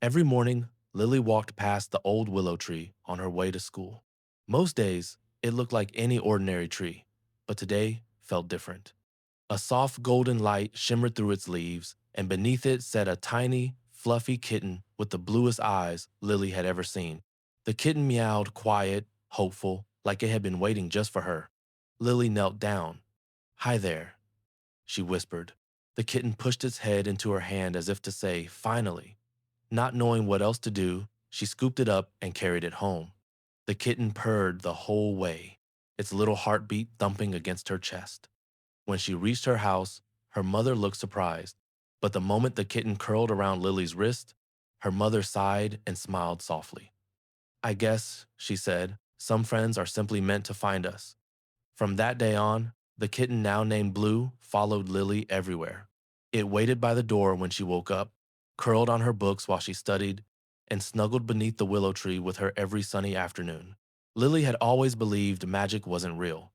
Every morning, Lily walked past the old willow tree on her way to school. Most days, it looked like any ordinary tree, but today felt different. A soft golden light shimmered through its leaves, and beneath it sat a tiny, fluffy kitten with the bluest eyes Lily had ever seen. The kitten meowed quiet, hopeful, like it had been waiting just for her. Lily knelt down. "Hi there," she whispered. The kitten pushed its head into her hand as if to say, "Finally." Not knowing what else to do, she scooped it up and carried it home. The kitten purred the whole way, its little heartbeat thumping against her chest. When she reached her house, her mother looked surprised, but the moment the kitten curled around Lily's wrist, her mother sighed and smiled softly. "I guess," she said, "some friends are simply meant to find us." From that day on, the kitten, now named Blue, followed Lily everywhere. It waited by the door when she woke up, curled on her books while she studied, and snuggled beneath the willow tree with her every sunny afternoon. Lily had always believed magic wasn't real,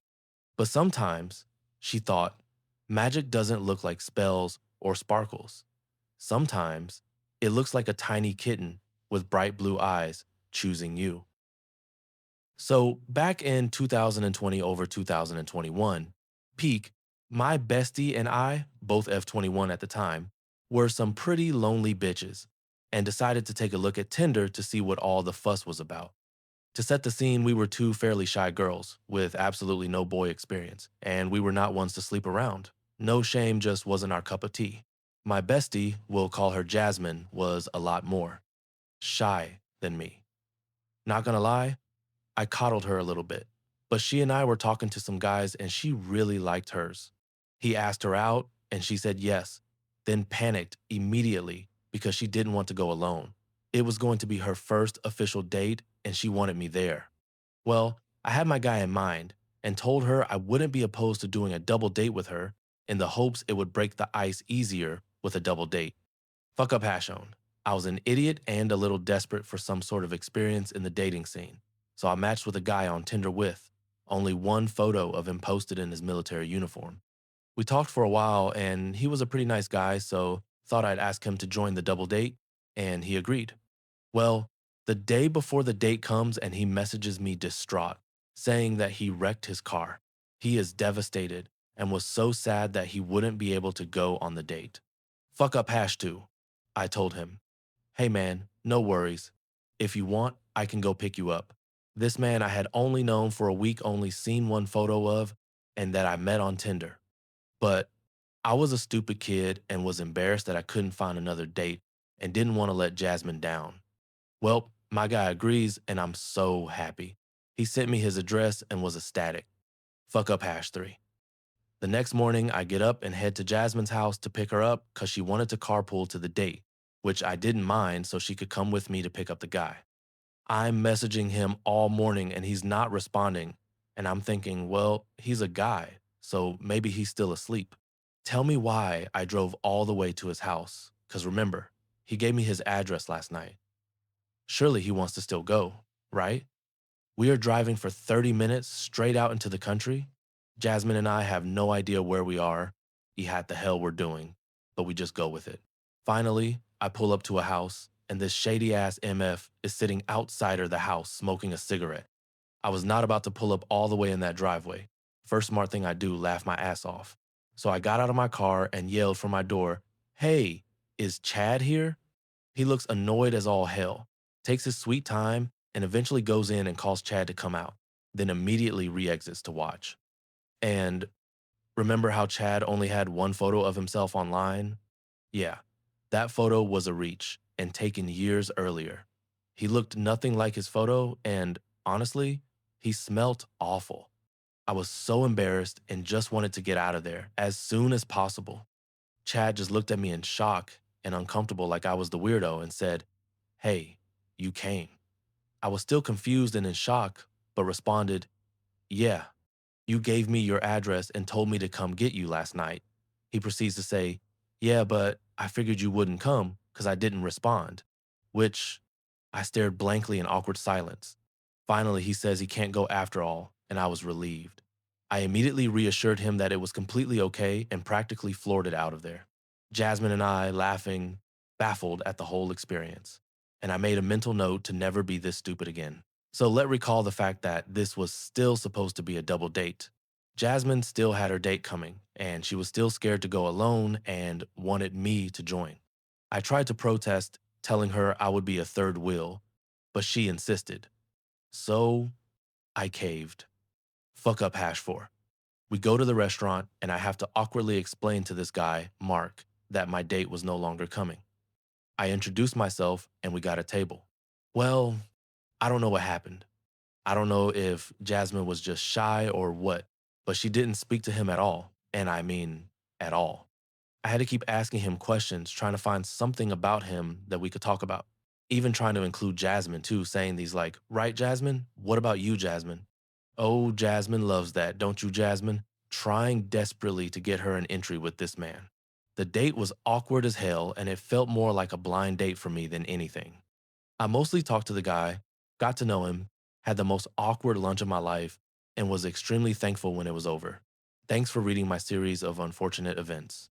but sometimes, she thought, magic doesn't look like spells or sparkles. Sometimes, it looks like a tiny kitten with bright blue eyes choosing you. So back in 2020 over 2021, peak, my bestie and I, both F21 at the time, were some pretty lonely bitches and decided to take a look at Tinder to see what all the fuss was about. To set the scene, we were two fairly shy girls with absolutely no boy experience, and we were not ones to sleep around. No shame, just wasn't our cup of tea. My bestie, we'll call her Jasmine, was a lot more shy than me. Not gonna lie, I coddled her a little bit, but she and I were talking to some guys and she really liked hers. He asked her out and she said yes, then panicked immediately because she didn't want to go alone. It was going to be her first official date and she wanted me there. Well, I had my guy in mind and told her I wouldn't be opposed to doing a double date with her in the hopes it would break the ice easier with a double date. Fuck up Hashon. I was an idiot and a little desperate for some sort of experience in the dating scene, so I matched with a guy on Tinder with only one photo of him posted in his military uniform. We talked for a while and he was a pretty nice guy, so thought I'd ask him to join the double date, and he agreed. Well, the day before the date comes and he messages me distraught, saying that he wrecked his car. He is devastated and was so sad that he wouldn't be able to go on the date. Fuck up hash too, I told him. Hey man, no worries. If you want, I can go pick you up. This man I had only known for a week, only seen one photo of, and that I met on Tinder. But I was a stupid kid and was embarrassed that I couldn't find another date and didn't want to let Jasmine down. Well, my guy agrees, and I'm so happy. He sent me his address and was ecstatic. Fuck up hash 3. The next morning, I get up and head to Jasmine's house to pick her up because she wanted to carpool to the date, which I didn't mind so she could come with me to pick up the guy. I'm messaging him all morning and he's not responding, and I'm thinking, well, he's a guy, so maybe he's still asleep. Tell me why I drove all the way to his house, because remember, he gave me his address last night. Surely he wants to still go, right? We are driving for 30 minutes straight out into the country. Jasmine and I have no idea where we are, the hell we're doing, but we just go with it. Finally, I pull up to a house, and this shady ass MF is sitting outside of the house smoking a cigarette. I was not about to pull up all the way in that driveway. First smart thing I do, laugh my ass off. So I got out of my car and yelled from my door, "Hey, is Chad here?" He looks annoyed as all hell, takes his sweet time, and eventually goes in and calls Chad to come out, then immediately re exits to watch. And remember how Chad only had one photo of himself online? Yeah, that photo was a reach and taken years earlier. He looked nothing like his photo, and honestly, he smelt awful. I was so embarrassed and just wanted to get out of there as soon as possible. Chad just looked at me in shock and uncomfortable like I was the weirdo and said, "Hey, you came." I was still confused and in shock, but responded, "Yeah, you gave me your address and told me to come get you last night." He proceeds to say, "Yeah, but I figured you wouldn't come because I didn't respond," which I stared blankly in awkward silence. Finally, he says he can't go after all, and I was relieved. I immediately reassured him that it was completely okay and practically floored it out of there. Jasmine and I laughing, baffled at the whole experience. and I made a mental note to never be this stupid again. So let recall the fact that this was still supposed to be a double date. Jasmine still had her date coming, and she was still scared to go alone and wanted me to join. I tried to protest, telling her I would be a third wheel, but she insisted. So I caved. Fuck up hash 4. We go to the restaurant, and I have to awkwardly explain to this guy, Mark, that my date was no longer coming. I introduced myself, and we got a table. Well, I don't know what happened. I don't know if Jasmine was just shy or what, but she didn't speak to him at all. And I mean, at all. I had to keep asking him questions, trying to find something about him that we could talk about. Even trying to include Jasmine too, saying these like, right, Jasmine? What about you, Jasmine? Oh, Jasmine loves that, don't you, Jasmine? Trying desperately to get her an entry with this man. The date was awkward as hell, and it felt more like a blind date for me than anything. I mostly talked to the guy, got to know him, had the most awkward lunch of my life, and was extremely thankful when it was over. Thanks for reading my series of unfortunate events.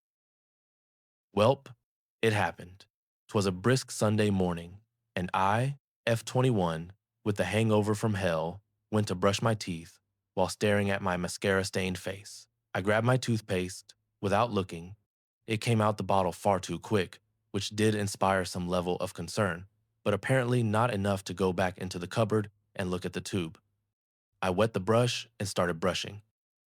Welp, it happened. 'Twas a brisk Sunday morning, and I, F21, with the hangover from hell, went to brush my teeth while staring at my mascara-stained face. I grabbed my toothpaste without looking. It came out the bottle far too quick, which did inspire some level of concern, but apparently not enough to go back into the cupboard and look at the tube. I wet the brush and started brushing.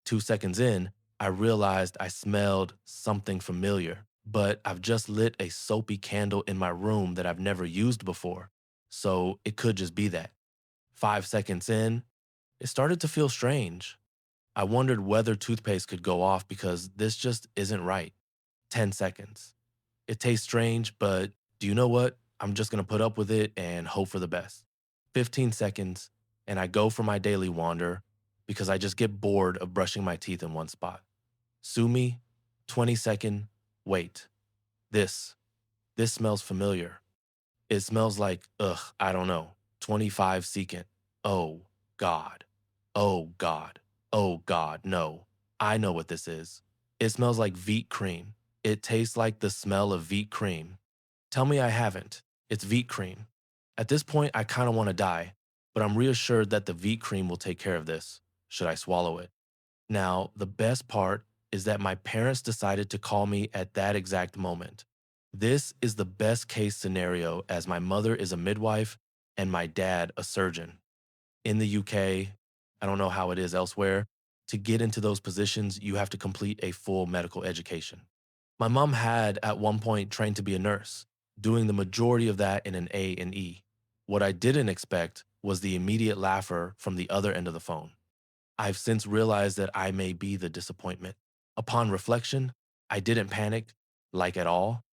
2 seconds in, I realized I smelled something familiar, but I've just lit a soapy candle in my room that I've never used before, so it could just be that. 5 seconds in, it started to feel strange. I wondered whether toothpaste could go off because this just isn't right. 10 seconds. It tastes strange, but do you know what? I'm just gonna put up with it and hope for the best. 15 seconds, and I go for my daily wander because I just get bored of brushing my teeth in one spot. Sue me, 20-second, wait. This, this smells familiar. It smells like, I don't know, 25 second. Oh, God. Oh, God. Oh, God, no. I know what this is. It smells like Veet cream. It tastes like the smell of Veet cream. Tell me I haven't. It's Veet cream. At this point, I kind of want to die, but I'm reassured that the Veet cream will take care of this, should I swallow it. Now, the best part is that my parents decided to call me at that exact moment. This is the best case scenario as my mother is a midwife and my dad a surgeon. In the UK, I don't know how it is elsewhere, to get into those positions, you have to complete a full medical education. My mom had at one point trained to be a nurse, doing the majority of that in an A&E. What I didn't expect was the immediate laugher from the other end of the phone. I've since realized that I may be the disappointment. Upon reflection, I didn't panic, like at all.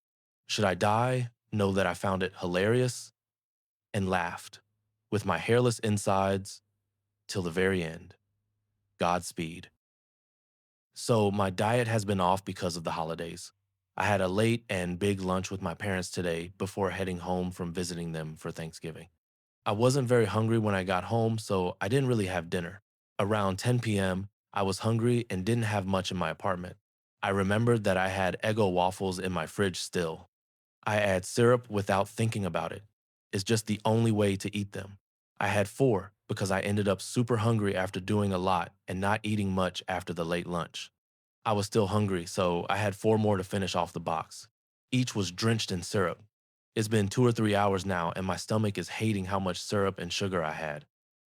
Should I die? Know that I found it hilarious and laughed, with my hairless insides till the very end. Godspeed. So, my diet has been off because of the holidays. I had a late and big lunch with my parents today before heading home from visiting them for Thanksgiving. I wasn't very hungry when I got home, so I didn't really have dinner. Around 10 p.m., I was hungry and didn't have much in my apartment. I remembered that I had Eggo waffles in my fridge still. I add syrup without thinking about it. It's just the only way to eat them. I had four because I ended up super hungry after doing a lot and not eating much after the late lunch. I was still hungry, so I had four more to finish off the box. Each was drenched in syrup. It's been 2 or 3 hours now, and my stomach is hating how much syrup and sugar I had.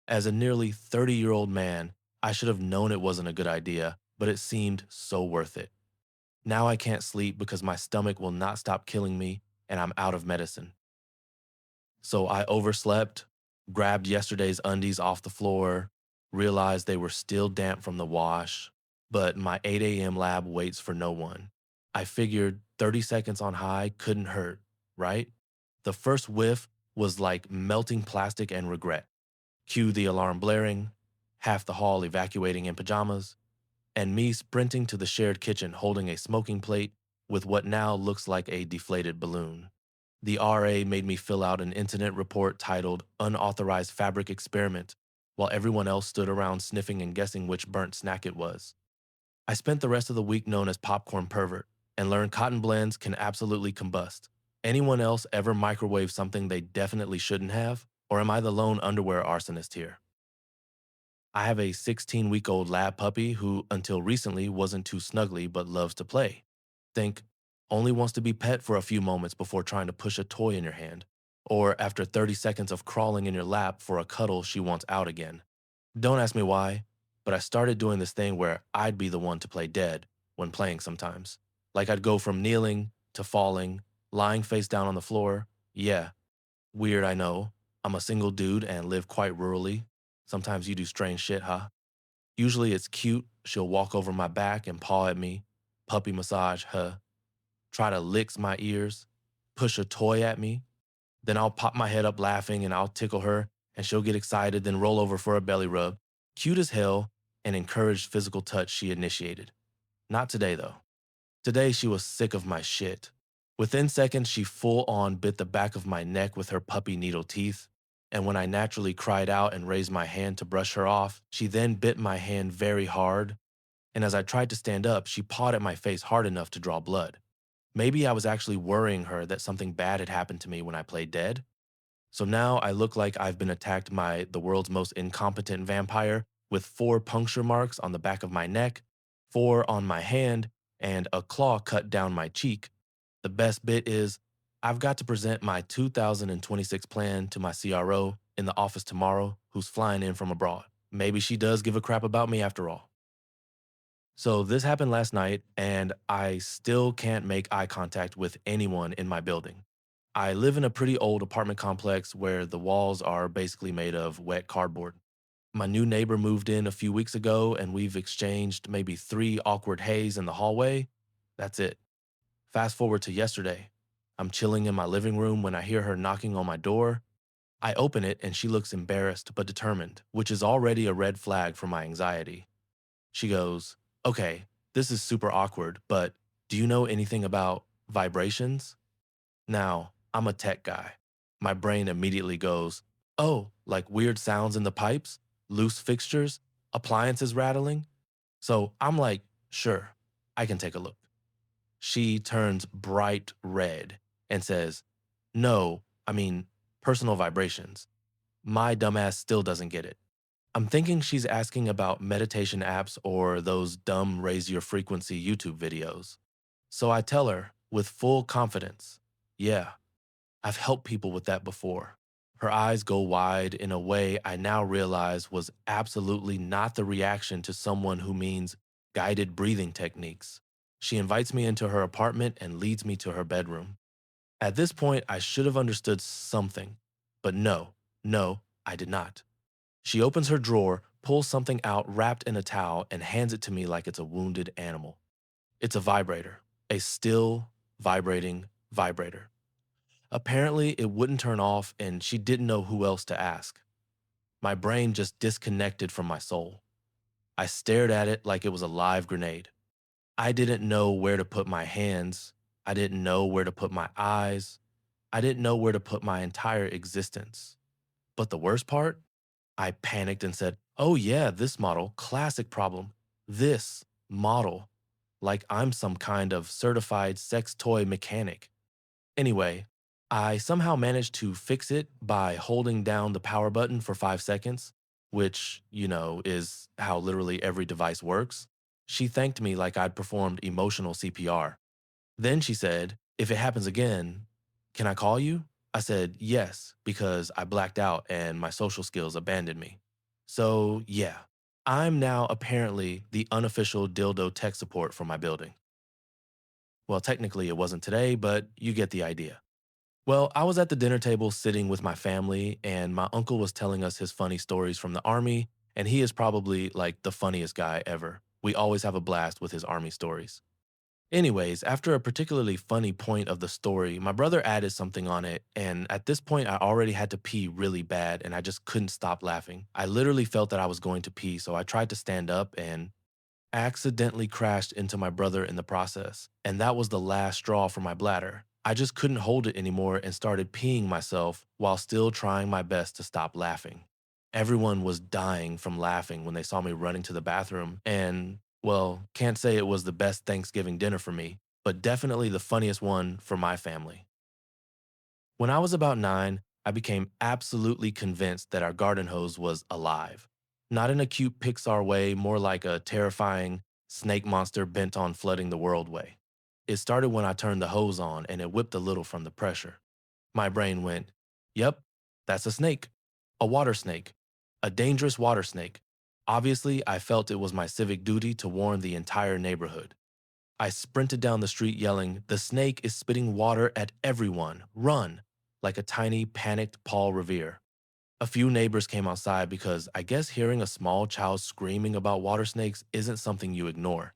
As a nearly 30-year-old man, I should have known it wasn't a good idea, but it seemed so worth it. Now I can't sleep because my stomach will not stop killing me and I'm out of medicine. So I overslept, grabbed yesterday's undies off the floor, realized they were still damp from the wash, but my 8 a.m. lab waits for no one. I figured 30 seconds on high couldn't hurt, right? The first whiff was like melting plastic and regret. Cue the alarm blaring, half the hall evacuating in pajamas, and me sprinting to the shared kitchen holding a smoking plate with what now looks like a deflated balloon. The RA made me fill out an incident report titled Unauthorized Fabric Experiment, while everyone else stood around sniffing and guessing which burnt snack it was. I spent the rest of the week known as Popcorn Pervert and learned cotton blends can absolutely combust. Anyone else ever microwave something they definitely shouldn't have? Or am I the lone underwear arsonist here? I have a 16-week-old lab puppy who, until recently, wasn't too snuggly but loves to play. Think, only wants to be pet for a few moments before trying to push a toy in your hand. Or after 30 seconds of crawling in your lap for a cuddle, she wants out again. Don't ask me why, but I started doing this thing where I'd be the one to play dead when playing sometimes. Like I'd go from kneeling to falling, lying face down on the floor. Yeah, weird, I know. I'm a single dude and live quite rurally. Sometimes you do strange shit, huh? Usually it's cute. She'll walk over my back and paw at me, puppy massage, huh? Try to lick my ears, push a toy at me. Then I'll pop my head up laughing and I'll tickle her and she'll get excited, then roll over for a belly rub. Cute as hell and encouraged physical touch she initiated. Not today though. Today she was sick of my shit. Within seconds, she full on bit the back of my neck with her puppy needle teeth. And when I naturally cried out and raised my hand to brush her off, she then bit my hand very hard. And as I tried to stand up, she pawed at my face hard enough to draw blood. Maybe I was actually worrying her that something bad had happened to me when I played dead. So now I look like I've been attacked by the world's most incompetent vampire with 4 puncture marks on the back of my neck, 4 on my hand, and a claw cut down my cheek. The best bit is I've got to present my 2026 plan to my CRO in the office tomorrow, who's flying in from abroad. Maybe she does give a crap about me after all. So this happened last night, and I still can't make eye contact with anyone in my building. I live in a pretty old apartment complex where the walls are basically made of wet cardboard. My new neighbor moved in a few weeks ago, and we've exchanged maybe 3 awkward hays in the hallway. That's it. Fast forward to yesterday. I'm chilling in my living room when I hear her knocking on my door. I open it, and she looks embarrassed but determined, which is already a red flag for my anxiety. She goes, "Okay, this is super awkward, but do you know anything about vibrations?" Now, I'm a tech guy. My brain immediately goes, "Oh, like weird sounds in the pipes, loose fixtures, appliances rattling?" So I'm like, "Sure, I can take a look." She turns bright red and says, "No, I mean, personal vibrations." My dumbass still doesn't get it. I'm thinking she's asking about meditation apps or those dumb raise your frequency YouTube videos. So I tell her with full confidence, "Yeah, I've helped people with that before." Her eyes go wide in a way I now realize was absolutely not the reaction to someone who means guided breathing techniques. She invites me into her apartment and leads me to her bedroom. At this point, I should have understood something, but no, I did not. She opens her drawer, pulls something out wrapped in a towel, and hands it to me like it's a wounded animal. It's a vibrator, a still, vibrating vibrator. Apparently, it wouldn't turn off, and she didn't know who else to ask. My brain just disconnected from my soul. I stared at it like it was a live grenade. I didn't know where to put my hands. I didn't know where to put my eyes. I didn't know where to put my entire existence. But the worst part? I panicked and said, "Oh, yeah, this model, classic problem. This model." Like I'm some kind of certified sex toy mechanic. Anyway, I somehow managed to fix it by holding down the power button for 5 seconds, which, is how literally every device works. She thanked me like I'd performed emotional CPR. Then she said, "If it happens again, can I call you?" I said yes, because I blacked out and my social skills abandoned me. So, yeah, I'm now apparently the unofficial dildo tech support for my building. Well, technically it wasn't today, but you get the idea. Well, I was at the dinner table sitting with my family, and my uncle was telling us his funny stories from the army, and he is probably like the funniest guy ever. We always have a blast with his army stories. Anyways, after a particularly funny point of the story, my brother added something on it, and at this point, I already had to pee really bad, and I just couldn't stop laughing. I literally felt that I was going to pee, so I tried to stand up and accidentally crashed into my brother in the process. And that was the last straw for my bladder. I just couldn't hold it anymore and started peeing myself while still trying my best to stop laughing. Everyone was dying from laughing when they saw me running to the bathroom, and, well, can't say it was the best Thanksgiving dinner for me, but definitely the funniest one for my family. When I was about 9, I became absolutely convinced that our garden hose was alive. Not in a cute Pixar way, more like a terrifying snake monster bent on flooding the world way. It started when I turned the hose on and it whipped a little from the pressure. My brain went, "Yep, that's a snake. A water snake. A dangerous water snake." Obviously, I felt it was my civic duty to warn the entire neighborhood. I sprinted down the street yelling, "The snake is spitting water at everyone. Run!" like a tiny, panicked Paul Revere. A few neighbors came outside because I guess hearing a small child screaming about water snakes isn't something you ignore.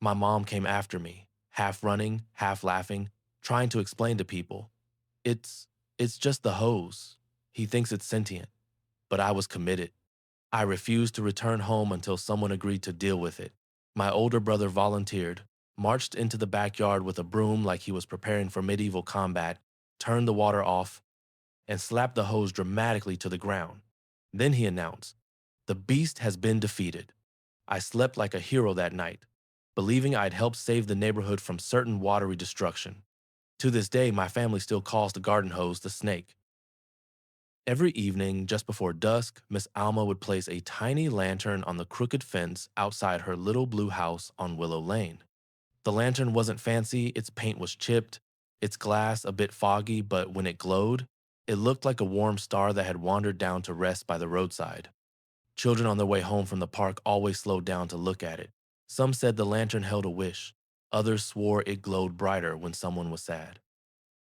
My mom came after me, half running, half laughing, trying to explain to people. It's it's just the hose. He thinks it's sentient. But I was committed. I refused to return home until someone agreed to deal with it. My older brother volunteered, marched into the backyard with a broom like he was preparing for medieval combat, turned the water off, and slapped the hose dramatically to the ground. Then he announced, "The beast has been defeated." I slept like a hero that night, believing I'd helped save the neighborhood from certain watery destruction. To this day, my family still calls the garden hose the snake. Every evening, just before dusk, Miss Alma would place a tiny lantern on the crooked fence outside her little blue house on Willow Lane. The lantern wasn't fancy, its paint was chipped, its glass a bit foggy, but when it glowed, it looked like a warm star that had wandered down to rest by the roadside. Children on their way home from the park always slowed down to look at it. Some said the lantern held a wish, others swore it glowed brighter when someone was sad.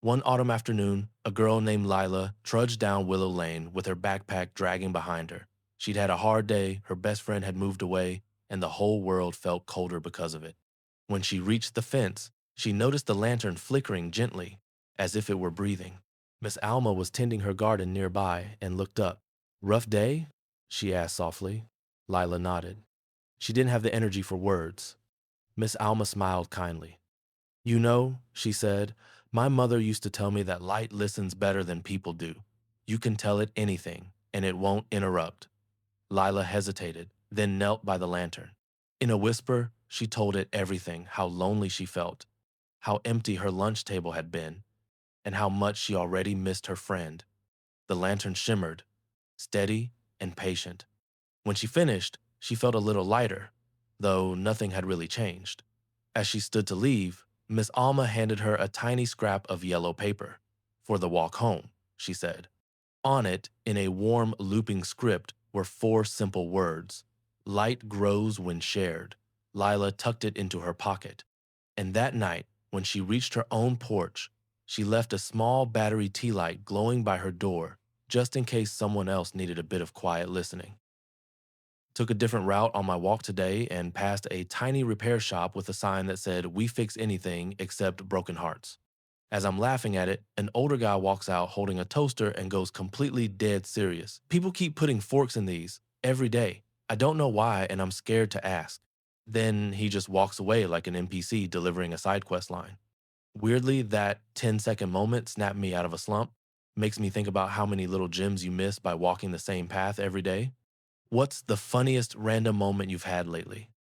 One autumn afternoon, a girl named Lila trudged down Willow Lane with her backpack dragging behind her. She'd had a hard day, her best friend had moved away, and the whole world felt colder because of it. When she reached the fence, she noticed the lantern flickering gently, as if it were breathing. Miss Alma was tending her garden nearby and looked up. "Rough day?" she asked softly. Lila nodded. She didn't have the energy for words. Miss Alma smiled kindly. "You know," she said, "my mother used to tell me that light listens better than people do. You can tell it anything, and it won't interrupt." Lila hesitated, then knelt by the lantern. In a whisper, she told it everything, how lonely she felt, how empty her lunch table had been, and how much she already missed her friend. The lantern shimmered, steady and patient. When she finished, she felt a little lighter, though nothing had really changed. As she stood to leave, Miss Alma handed her a tiny scrap of yellow paper. "For the walk home," she said. On it, in a warm, looping script, were four simple words. "Light grows when shared." Lila tucked it into her pocket. And that night, when she reached her own porch, she left a small battery tea light glowing by her door, just in case someone else needed a bit of quiet listening. Took a different route on my walk today and passed a tiny repair shop with a sign that said, "We fix anything except broken hearts." As I'm laughing at it, an older guy walks out holding a toaster and goes completely dead serious. "People keep putting forks in these every day. I don't know why, and I'm scared to ask." Then he just walks away like an NPC delivering a side quest line. Weirdly, that 10-second moment snapped me out of a slump. Makes me think about how many little gems you miss by walking the same path every day. What's the funniest random moment you've had lately?